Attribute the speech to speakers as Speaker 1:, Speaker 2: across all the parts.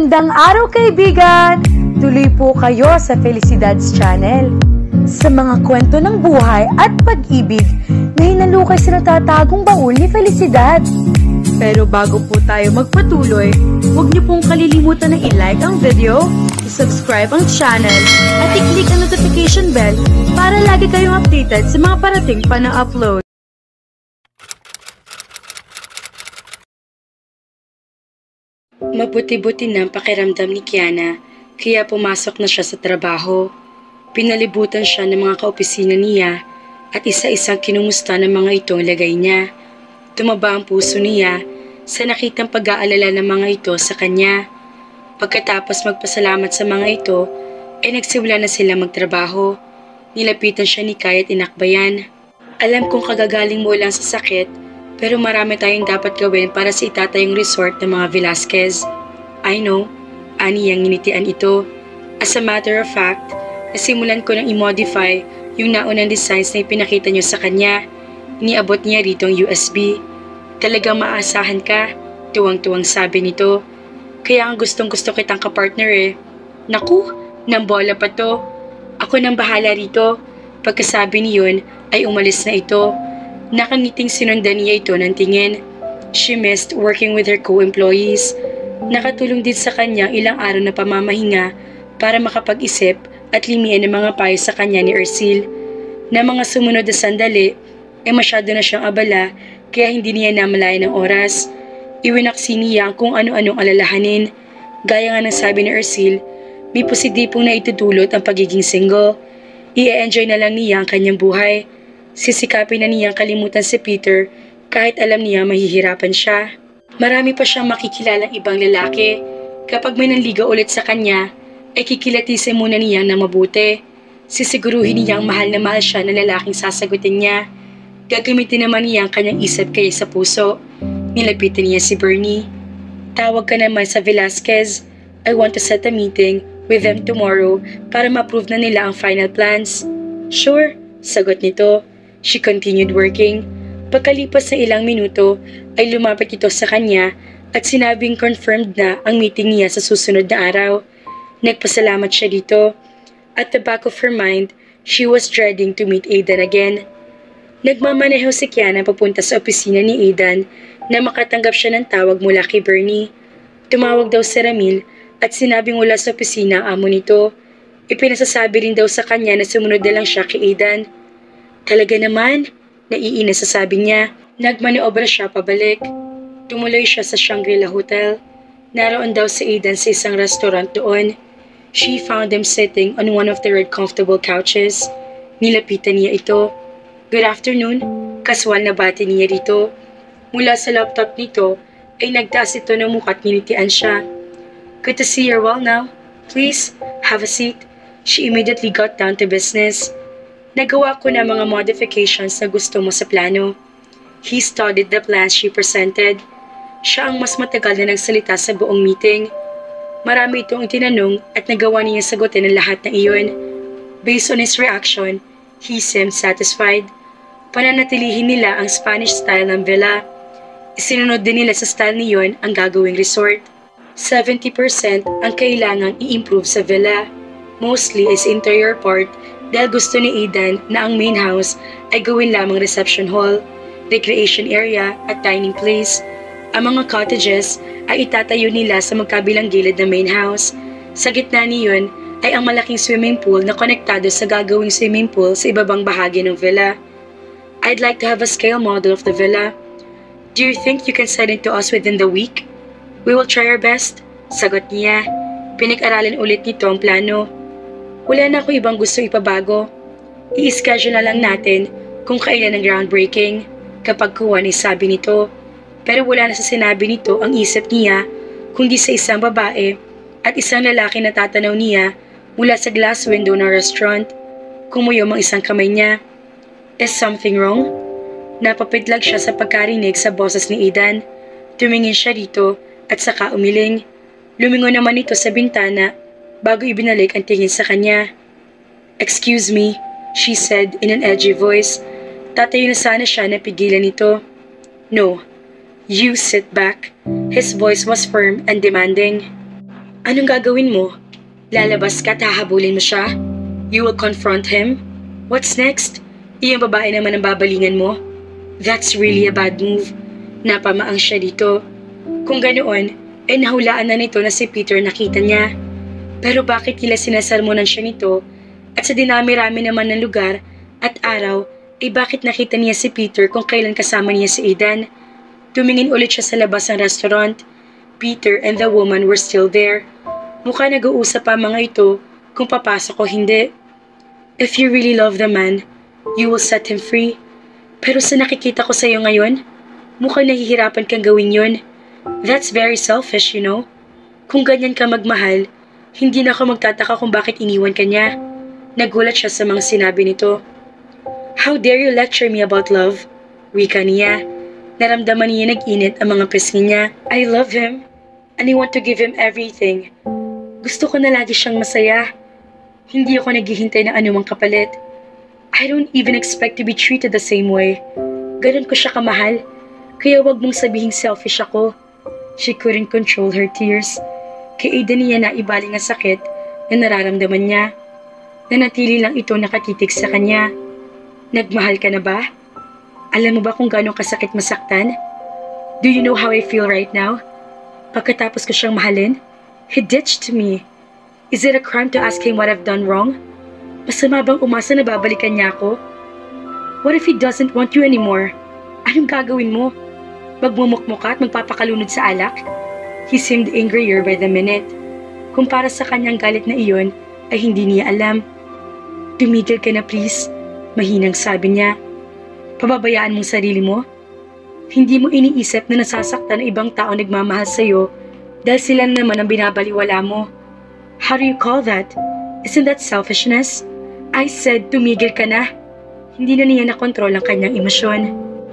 Speaker 1: Magandang araw kaibigan! Tuloy po kayo sa Felicidad's Channel. Sa mga kwento ng buhay at pag-ibig na hinalukay sa natatagong baul ni Felicidad. Pero bago po tayo magpatuloy, huwag niyo pong kalilimutan na i-like ang video, i-subscribe ang channel, at i-click ang notification bell para lagi kayong updated sa mga parating pa na upload.
Speaker 2: Mabuti-buti na ang pakiramdam ni Kiana, kaya pumasok na siya sa trabaho. Pinalibutan siya ng mga kaopisina niya at isa-isang kinumusta ng mga ito ang lagay niya. Tumaba ang puso niya sa nakitang pag-aalala ng mga ito sa kanya. Pagkatapos magpasalamat sa mga ito, ay nagsimula na sila magtrabaho. Nilapitan siya ni Kai at inakbayan. Alam kong kagagaling mo lang sa sakit, pero marami tayong dapat gawin para sa itatayong resort ng mga Velasquez. I know, ani ang nginitian ito. As a matter of fact, nasimulan ko nang i-modify yung naunang designs na ipinakita niyo sa kanya. Iniabot niya rito ang USB. Talagang maasahan ka, tuwang-tuwang sabi nito. Kaya ang gustong-gusto kitang kapartner eh. Naku, nang bola pa to. Ako nang bahala rito. Pagkasabi niyon ay umalis na ito. Nakangiting sinundan niya ito ng tingin. She missed working with her co-employees. Nakatulong din sa kanya ilang araw na pamamahinga para makapag-isip at limian ng mga payo sa kanya ni Ercil. Na mga sumunod na sandali, masyado na siyang abala kaya hindi niya namalayan ng oras. Iwinaksi niya kung ano-anong alalahanin. Gaya nga ng sabi ni Ercil, may positibong na itutulot ang pagiging single. I-enjoy na lang niya ang kanyang buhay. Sisikapin na niyang kalimutan si Peter kahit alam niya mahihirapan siya. Marami pa siyang makikilalang ibang lalaki. Kapag may nanligaw ulit sa kanya, ay kikilatisin muna niya na mabuti. Sisiguruhin niyang mahal na mahal siya na lalaking sasagutin niya. Gagamitin naman niya ang kanyang isip kaysa sa puso. Nilapitan niya si Bernie. Tawag ka naman sa Velasquez. I want to set a meeting with them tomorrow para ma-approve na nila ang final plans. Sure, sagot nito. She continued working. Pagkalipas ng ilang minuto ay lumapit ito sa kanya at sinabing confirmed na ang meeting niya sa susunod na araw. Nagpasalamat siya dito. At the back of her mind, she was dreading to meet Aidan again. Nagmamaneho si Kiana papunta sa opisina ni Aidan na makatanggap siya ng tawag mula kay Bernie. Tumawag daw si Ramil at sinabing wala sa opisina ang amo nito. Ipinasasabi rin daw sa kanya na sumunod na lang siya kay Aidan. Talaga naman, naiinis sa sabi niya. Nagmaniobra siya pabalik. Tumuloy siya sa Shangri-La Hotel. Naroon daw si Aidan sa isang restaurant doon. She found him sitting on one of the red comfortable couches. Nilapitan niya ito. Good afternoon, kaswal na bati niya rito. Mula sa laptop nito ay nagtaas ito ng mukha at nginitian siya. Good to see you're well now. Please, have a seat. She immediately got down to business. Nagawa ko na mga modifications na gusto mo sa plano. He studied the plans she presented. Siya ang mas matagal na nagsalita sa buong meeting. Marami itong itinanong at nagawa niya sagutin ang lahat ng iyon. Based on his reaction, he seemed satisfied. Pananatilihin nila ang Spanish style ng villa. Isinunod din nila sa style niyon ang gagawing resort. 70% ang kailangang i-improve sa villa. Mostly is interior part dahil gusto ni Aidan na ang main house ay gawin lamang reception hall, recreation area at dining place. Ang mga cottages ay itatayo nila sa magkabilang gilid ng main house. Sa gitna niyon ay ang malaking swimming pool na konektado sa gagawing swimming pool sa ibabang bahagi ng villa. I'd like to have a scale model of the villa. Do you think you can send it to us within the week? We will try our best, sagot niya. Pinag-aralan ulit nito ang plano. Wala na ako ibang gusto ipabago. I-schedule na lang natin kung kailan ang groundbreaking. Kapag kuwan ay sabi nito. Pero wala na sa sinabi nito ang isip niya kundi sa isang babae at isang lalaki na tatanaw niya mula sa glass window ng restaurant. Kumuyom ang isang kamay niya. Is something wrong? Napapidlag siya sa pagkarinig sa boses ni Aidan. Tumingin siya dito at saka umiling. Lumingon naman ito sa bintana bago ibinalik ang tingin sa kanya. Excuse me, she said in an edgy voice. Tatayo na sana siya na pigilan ito. No, you sit back. His voice was firm and demanding. Anong gagawin mo? Lalabas ka at hahabulin mo siya? You will confront him? What's next? Iyong babae naman ang babalingan mo? That's really a bad move. Napamaang siya dito. Kung ganoon, ay nahulaan na nito na si Peter nakita niya. Pero bakit nila sinasarmonan siya nito? At sa dinami-rami naman ng lugar at araw, ay bakit nakita niya si Peter kung kailan kasama niya si Aidan? Tumingin ulit siya sa labas ng restaurant. Peter and the woman were still there. Mukha nag-uusap pa mga ito kung papasok o hindi. If you really love the man, you will set him free. Pero sa nakikita ko sa iyo ngayon, mukhang nahihirapan kang gawin yun. That's very selfish, you know. Kung ganyan ka magmahal, hindi na ako magtataka kung bakit iniwan ka niya. Nagulat siya sa mga sinabi nito. How dare you lecture me about love? Wika niya. Naramdaman niya nag-init ang mga pisngi niya. I love him, and I want to give him everything. Gusto ko na lagi siyang masaya. Hindi ako naghihintay ng anumang kapalit. I don't even expect to be treated the same way. Ganun ko siya kamahal. Kaya wag mong sabihing selfish ako. She couldn't control her tears. Kay Aidan niya naibaling ang sakit na nararamdaman niya. Nanatili lang ito nakatitig sa kanya. Nagmahal ka na ba? Alam mo ba kung gaano kasakit masaktan? Do you know how I feel right now? Pagkatapos ko siyang mahalin, he ditched me. Is it a crime to ask him what I've done wrong? Masama bang umasa na babalikan niya ako? What if he doesn't want you anymore? Anong gagawin mo? Magmumukmuk ka at magpapakalunod sa alak? He seemed angrier by the minute. Kung para sa kanyang galit na iyon, ay hindi niya alam. Tumigil ka na please, mahinang sabi niya. Pababayaan mong sarili mo? Hindi mo iniisip na nasasaktan ng ibang tao nagmamahal sa'yo dahil sila naman ang binabaliwala mo. How do you call that? Isn't that selfishness? I said tumigil ka na. Hindi na niya nakontrol ang kanyang emosyon.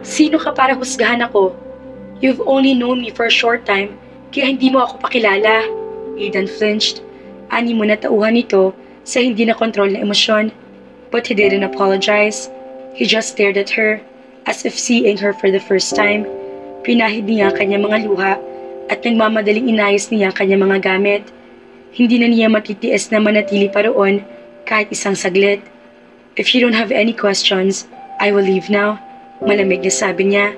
Speaker 2: Sino ka para husgahan ako? You've only known me for a short time, kaya hindi mo ako pakilala. Aidan flinched. Ani mo na tauhan nito sa hindi na kontrol na emosyon. But he didn't apologize. He just stared at her, as if seeing her for the first time. Pinahid niya kanyang mga luha at nagmamadaling inayos niya kanyang mga gamit. Hindi na niya matitiis na manatili pa roon kahit isang saglit. If you don't have any questions, I will leave now. Malamig na sabi niya.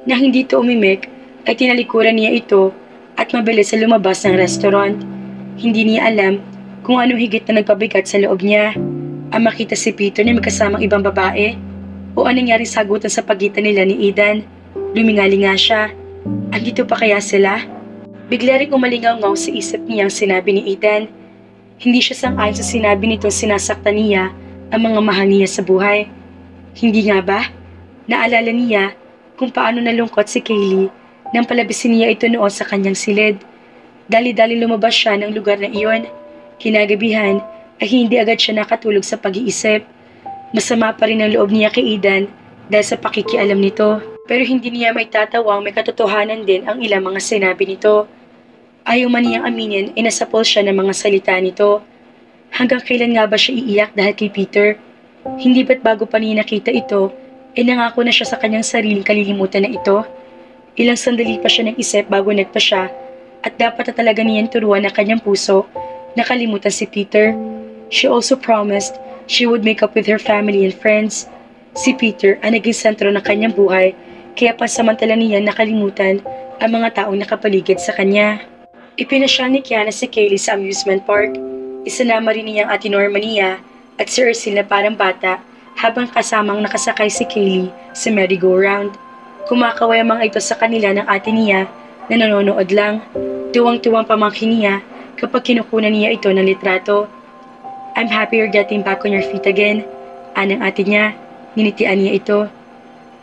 Speaker 2: Na hindi ito umimik, ay tinalikuran niya ito at mabilis sa lumabas ng restaurant. Hindi niya alam kung anong higit na nagpabigat sa loob niya. Ang makita si Peter na may kasamang ibang babae o anong nangyaring sagutan sa pagitan nila ni Aidan. Lumingali nga siya. Andito pa kaya sila? Bigla ring umalingaw-ngaw sa isip niya ang sinabi ni Aidan. Hindi siya sang-ayon sa sinabi nitong sinasaktan niya ang mga mahal niya sa buhay. Hindi nga ba? Naalala niya kung paano nalungkot si Kaylee nang palabisin niya ito noon sa kanyang silid. Dali-dali lumabas siya ng lugar na iyon. Kinagabihan ay hindi agad siya nakatulog sa pag-iisip. Masama pa rin ang loob niya kay Aidan dahil sa pakikialam nito. Pero hindi niya may tatawang may katotohanan din ang ilang mga sinabi nito. Ayaw man niyang aminin ay nasapol siya ng mga salita nito. Hanggang kailan nga ba siya iiyak dahil kay Peter? Hindi ba't bago pa niya nakita ito, ay nangako na siya sa kanyang sariling kalilimutan na ito? Ilang sandali pa siya nag-isip bago nagpa siya at dapat na talaga niyan turuan ng kanyang puso na kalimutan si Peter. She also promised she would make up with her family and friends. Si Peter ang naging sentro ng kanyang buhay kaya pansamantala niya nakalimutan ang mga taong nakapaligid sa kanya. Ipinasyal ni Kiana si Kaylee sa amusement park. Isinama rin niyang Ate Norma niya at si Ursula na parang bata habang kasamang nakasakay si Kaylee sa merry-go-round. Kumakaway ang mga ito sa kanila ng ate niya na nanonood lang. Tuwang-tuwang pamangkin niya kapag kinukunan niya ito ng litrato. I'm happy you're getting back on your feet again. Anang ate niya, ninitian niya ito.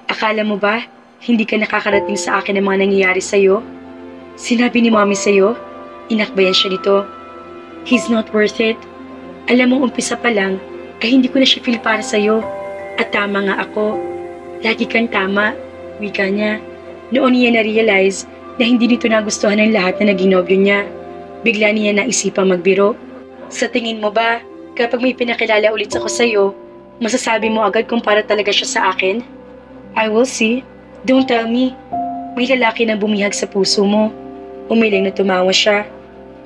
Speaker 2: Akala mo ba, hindi ka nakakarating sa akin ng mga nangyayari sa'yo? Sinabi ni Mommy sa'yo, inakbayan siya nito. He's not worth it. Alam mo, umpisa pa lang, ay hindi ko na siya feel para sa'yo. At tama nga ako. Lagi kang tama, wika niya. Noon niya na-realize na hindi nito nagustuhan ng lahat na naging nobyo niya. Bigla niya naisipang magbiro. Sa tingin mo ba, kapag may pinakilala ulit ako sa'yo, masasabi mo agad kung para talaga siya sa akin? I will see. Don't tell me. May lalaki na bumihag sa puso mo. Umiling na tumawa siya.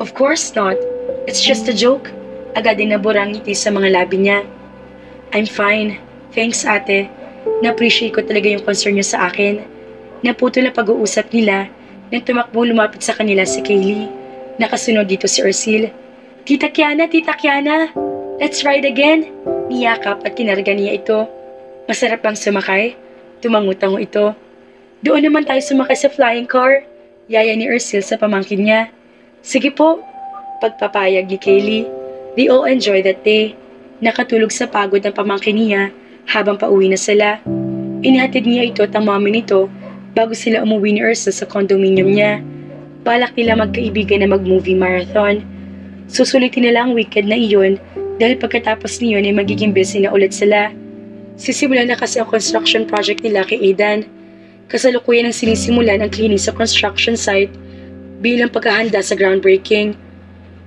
Speaker 2: Of course not. It's just a joke. Agad din naburang ngiti sa mga labi niya. I'm fine. Thanks, ate. Na-appreciate ko talaga yung concern niyo sa akin. Naputol na pag-uusap nila nang tumakbo lumapit sa kanila si Kaylee. Nakasunod dito si Ursil. Tita Kiana, let's ride again. Niyakap at kinarga niya ito. Masarap bang sumakay? Tumangutango ito. Doon naman tayo sumakay sa flying car. Yaya ni Ursil sa pamangkin niya. Sige po. Pagpapayag ni Kaylee. They all enjoy that day. Nakatulog sa pagod ng pamangkin niya habang pauwi na sila. Inihatid niya ito at ang mami nito bago sila umuwi ni Ursil sa condominium niya. Balak nila magkaibigan na mag-movie marathon. Susulitin nila ang weekend na iyon dahil pagkatapos niyon ay magiging busy na ulit sila. Sisimulan na kasi ang construction project nila kay Aidan. Kasalukuyan ang sinisimulan ang cleaning sa construction site bilang paghahanda sa groundbreaking.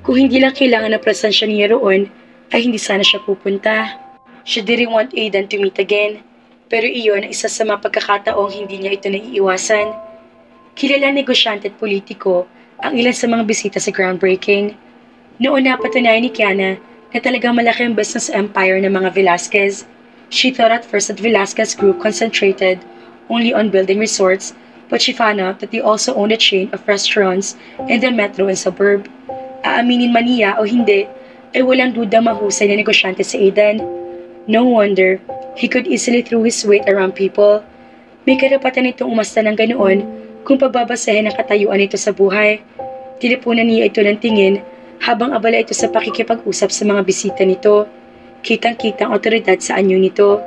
Speaker 2: Kung hindi lang kailangan ng presensya niya roon, ay hindi sana siya pupunta. She didn't want Aidan to meet again, pero iyon ay isa sa mga pagkakataong hindi niya ito naiiwasan. Kilalang negosyante at politiko ang ilan sa mga bisita sa groundbreaking. Noon napatunayan ni Kiana na talagang malaki ang business empire ng mga Velasquez. She thought at first that Velasquez Group concentrated only on building resorts, but she found out that they also owned a chain of restaurants in the metro and suburb. Aaminin man niya o hindi, ay walang duda mahusay na negosyante si Aidan. No wonder, he could easily throw his weight around people. May karapatan itong umasta ng ganoon kung pagbabasahin ang katayuan nito sa buhay. Tilipunan niya ito ng tingin habang abala ito sa pakikipag-usap sa mga bisita nito. Kitang-kitang otoridad sa anyo nito.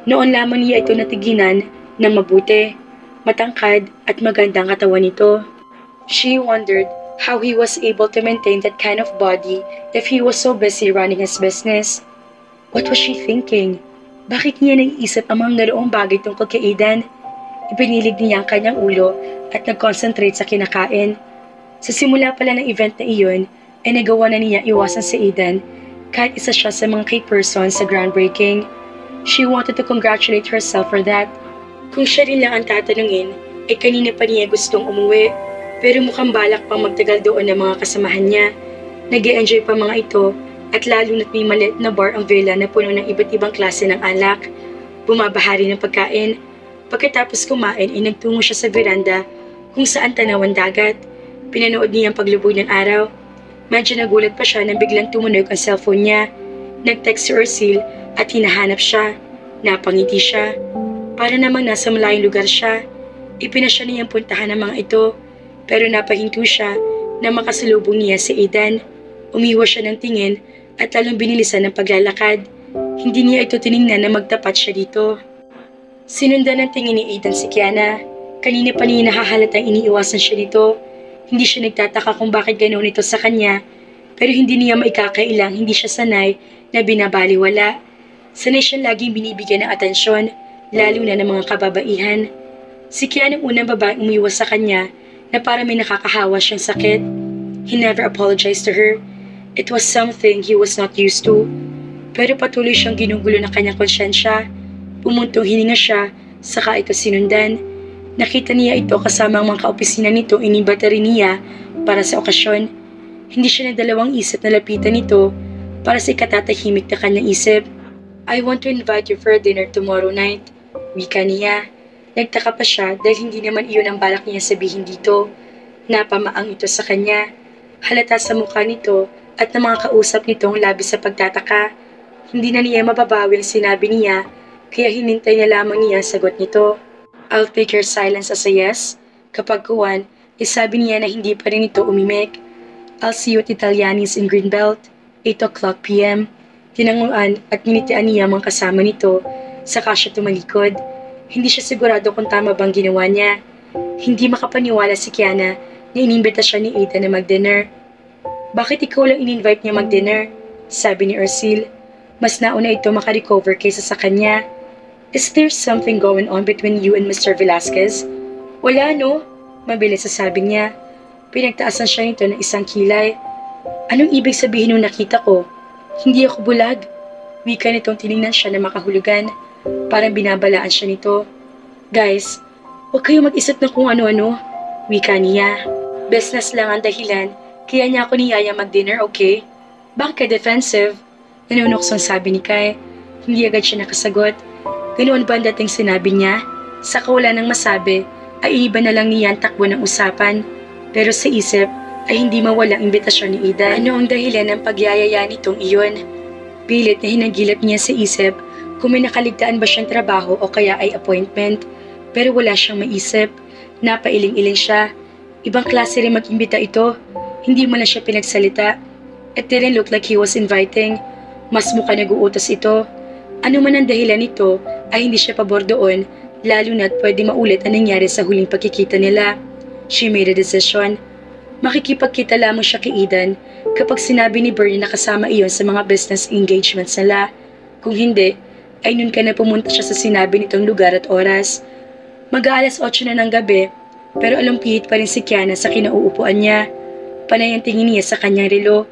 Speaker 2: Noon lamang niya ito natiginan ng mabuti, matangkad at magandang katawan nito. She wondered how he was able to maintain that kind of body if he was so busy running his business. What was she thinking? Bakit niya naiisip ang mga naroong bagay tungkol kay Aidan? Ipinilig niya ang kanyang ulo at nag-concentrate sa kinakain. Sa simula pala ng event na iyon, ay nagawa na niya iwasan si Aidan kahit isa siya sa mga key persons sa groundbreaking. She wanted to congratulate herself for that. Kung siya rin lang ang tatanungin, ay kanina pa niya gustong umuwi. Pero mukhang balak pang magtagal doon ng mga kasamahan niya. Nag-e-enjoy pa mga ito at lalo na't may maliit na bar ang villa na puno ng iba't ibang klase ng alak. Bumabahari ng pagkain. Pagkatapos kumain ay nagtungo siya sa veranda kung saan tanaw ang dagat. Pinanood niya ang paglubog ng araw. Medyo nagulat pa siya nang biglang tumunog ang cellphone niya. Nag-text si Ursil at hinahanap siya. Napangiti siya. Para namang nasa malayong lugar siya. Ipinasya niyang puntahan ang mga ito. Pero napahinto siya na makasalubong niya si Aidan. Umiwas siya ng tingin at lalong binilisan ng paglalakad. Hindi niya ito tiningnan na magtapat siya dito. Sinundan ng tingin ni Aidan si Kiana. Kanina pa niya nahahalatang iniiwasan siya nito. Hindi siya nagtataka kung bakit ganoon ito sa kanya. Pero hindi niya maikakailang hindi siya sanay na binabaliwala. Sanay siya laging binibigyan ng atensyon, lalo na ng mga kababaihan. Si Kiana ang unang babaeng umiwas sa kanya na para may nakakahawa siyang sakit. He never apologized to her. It was something he was not used to. Pero patuloy siyang ginugulo ng kanyang konsyensya. Pumuntong hininga siya, saka ito sinundan. Nakita niya ito kasama ang mga kaopisina nito inibata rin niya para sa okasyon. Hindi siya nagdalawang isip na lapitan nito para sa ikatatahimik na kanyang isip. I want to invite you for dinner tomorrow night. Wika niya. Nagtaka pa siya dahil hindi naman iyon ang balak niya sabihin dito. Napamaang ito sa kanya. Halata sa mukha nito at ng mga kausap nitong labis sa pagtataka. Hindi na niya mababawi ang sinabi niya kaya hinintay na lamang niya ang sagot nito. I'll take your silence as a yes. Kapag kuwan, isabi niya na hindi pa rin ito umimik. I'll see you at Italianis in Greenbelt, 8 o'clock p.m. Tinanguan at minitian niya mga kasama nito, saka siya tumalikod. Hindi siya sigurado kung tama bang ginawa niya. Hindi makapaniwala si Kiana na inimbita siya ni Aidan na mag-dinner. Bakit ikaw lang in-invite niya mag-dinner? Sabi ni Ursil. Mas nauna ito makarecover kaysa sa kanya. Is there something going on between you and Mr. Velasquez? Wala no? Mabilis sasabi niya. Pinagtaasan siya nito ng isang kilay. Anong ibig sabihin nung nakita ko? Hindi ako bulag. Wika nitong tiningnan siya na makahulugan. Parang binabalaan siya nito. Guys, huwag kayo mag-isip ng kung ano-ano. Wika niya. Business lang ang dahilan, Kaya niya ako niyaya mag-dinner, okay? Bakit ka defensive? Nanunuksong sabi ni Kai. Hindi agad siya nakasagot. Ganoon ba ang dating sinabi niya? Sa wala nang masabi, ay iba na lang niya ang takbo ng usapan. Pero sa isip, ay hindi mawala ang imbitasyon ni Eden. Ano ang dahilan ng pagyayaya nitong iyon? Pilit na hinagilap niya sa isip kung may nakaligtaan ba siyang trabaho o kaya ay appointment. Pero wala siyang maisip. Napailing-iling siya. Ibang klase rin mag-imbita ito. Hindi mo na siya pinagsalita. It didn't look like he was inviting. Mas mukha nag-uutos ito. Ano man ang dahilan nito ay hindi siya pabor doon, lalo na't pwede maulit ang nangyari sa huling pagkikita nila. She made a decision. Makikipagkita lamang siya kay Eden kapag sinabi ni Bernie na kasama iyon sa mga business engagements nila. Kung hindi, ay nun ka na pumunta siya sa sinabi nitong lugar at oras. Mag-aalas 8 na ng gabi, pero alumpihit pa rin si Kiana sa kinauupuan niya. Panay ang tingin niya sa kanyang relo.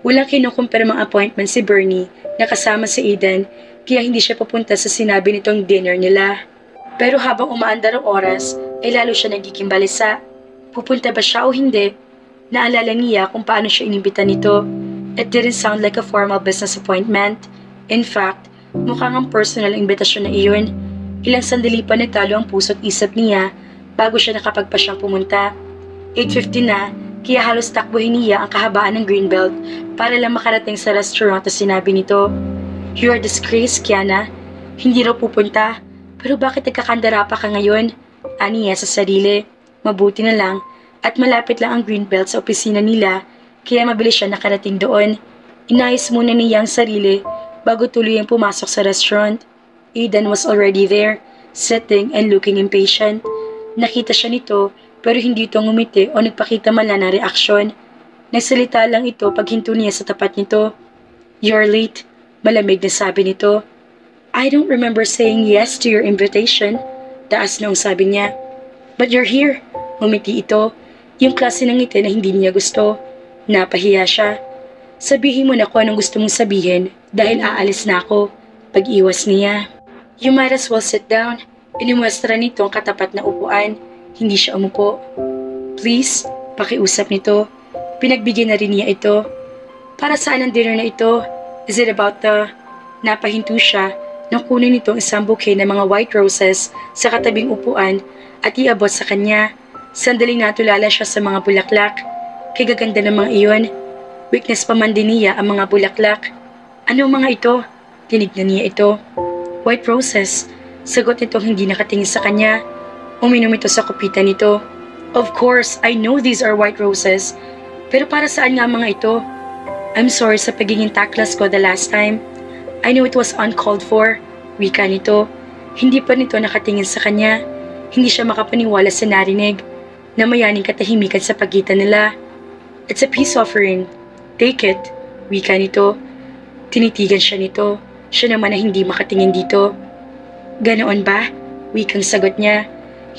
Speaker 2: Walang kinukumpirmang appointment si Bernie na kasama si Eden, kaya hindi siya papunta sa sinabi nitong dinner nila. Pero habang umaandar ang oras, ay lalo siya nagiging balisa. Pupunta ba siya o hindi? Naalala niya kung paano siya inimbita nito. It didn't sound like a formal business appointment. In fact, mukhang ang personal invitasyon na iyon. Ilang sandali pa nagtalo ang puso't isip niya bago siya nakapagpasyang pumunta. 8:50 na, kaya halos takbuhin niya ang kahabaan ng Greenbelt para lang makarating sa restaurant at sinabi nito, "You are disgraced, Kiana. Hindi raw pupunta. Pero bakit nagkakandara pa ka ngayon?" Ani niya sa sarili. Mabuti na lang at malapit lang ang Greenbelt sa opisina nila kaya mabilis siya nakarating doon. Inayos muna niya ang sarili bago tuloy ang pumasok sa restaurant. Eden was already there, sitting and looking impatient. Nakita siya nito pero hindi ito ngumiti o nagpakita man lang ng reaksyon. Nagsalita lang ito pag hinto niya sa tapat nito. "You're late," malamig na sabi nito. "I don't remember saying yes to your invitation," taas noong sabi niya. "But you're here," ngumiti ito. Yung klase ng ngiti na hindi niya gusto. Napahiya siya. "Sabihin mo na kung anong gusto mong sabihin dahil aalis na ako." Pag-iwas niya. "You might as well sit down." Inimuestra nito ang katapat na upuan. Hindi siya umupo. "Please," pakiusap nito. Pinagbigyan na rin niya ito. "Para saan ang dinner na ito? Is it about the..." Napahinto siya nang kunin nito ang isang bouquet ng mga white roses sa katabing upuan at iabot sa kanya. Sandaling natulala siya sa mga bulaklak. Kay gaganda ng mga iyon. Weakness pa man din niya ang mga bulaklak. "Ano mga ito?" Tinignan niya ito. "White roses." Sagot nitong hindi nakatingin sa kanya. Uminom ito sa kupitan nito. "Of course, I know these are white roses. Pero para saan nga mga ito?" "I'm sorry sa pagiging tactless ko the last time. I know it was uncalled for." Wika nito. Hindi pa nito nakatingin sa kanya. Hindi siya makapaniwala sa narinig. Namayaning katahimikan sa pagitan nila. "It's a peace offering. Take it." Wika nito. Tinitigan siya nito. Siya naman na hindi makatingin dito. "Ganoon ba?" Wikang sagot niya.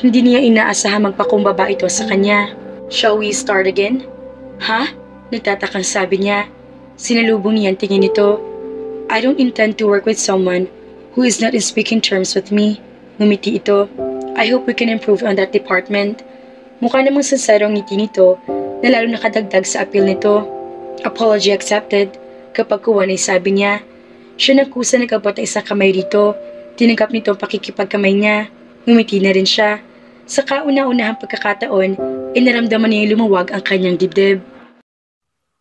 Speaker 2: Hindi niya inaasahang magpakumbaba ito sa kanya. "Shall we start again?" "Ha?" Nagtatakang sabi niya. Sinalubong niya ang tingin nito. "I don't intend to work with someone who is not in speaking terms with me." Ngumiti ito. "I hope we can improve on that department." Mukha namang sincero ang ngiti nito na lalo nakadagdag sa appeal nito. "Apology accepted." Kapag kuwan ay sabi niya. Siya nagkusa nagabot ng isang kamay dito. Tinanggap nito ang pakikipagkamay niya. Ngumiti na rin siya. Sa kauna-unahang pagkakataon, inaramdaman niya lumuwag ang kanyang dibdib.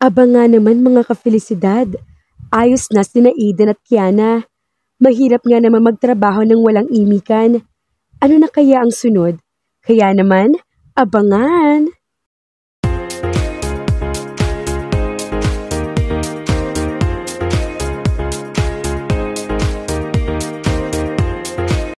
Speaker 1: Aba nga naman mga kafelisidad. Ayos na sina Eden at Kiana. Mahirap nga naman magtrabaho ng walang imikan. Ano na kaya ang sunod? Kaya naman, abangan!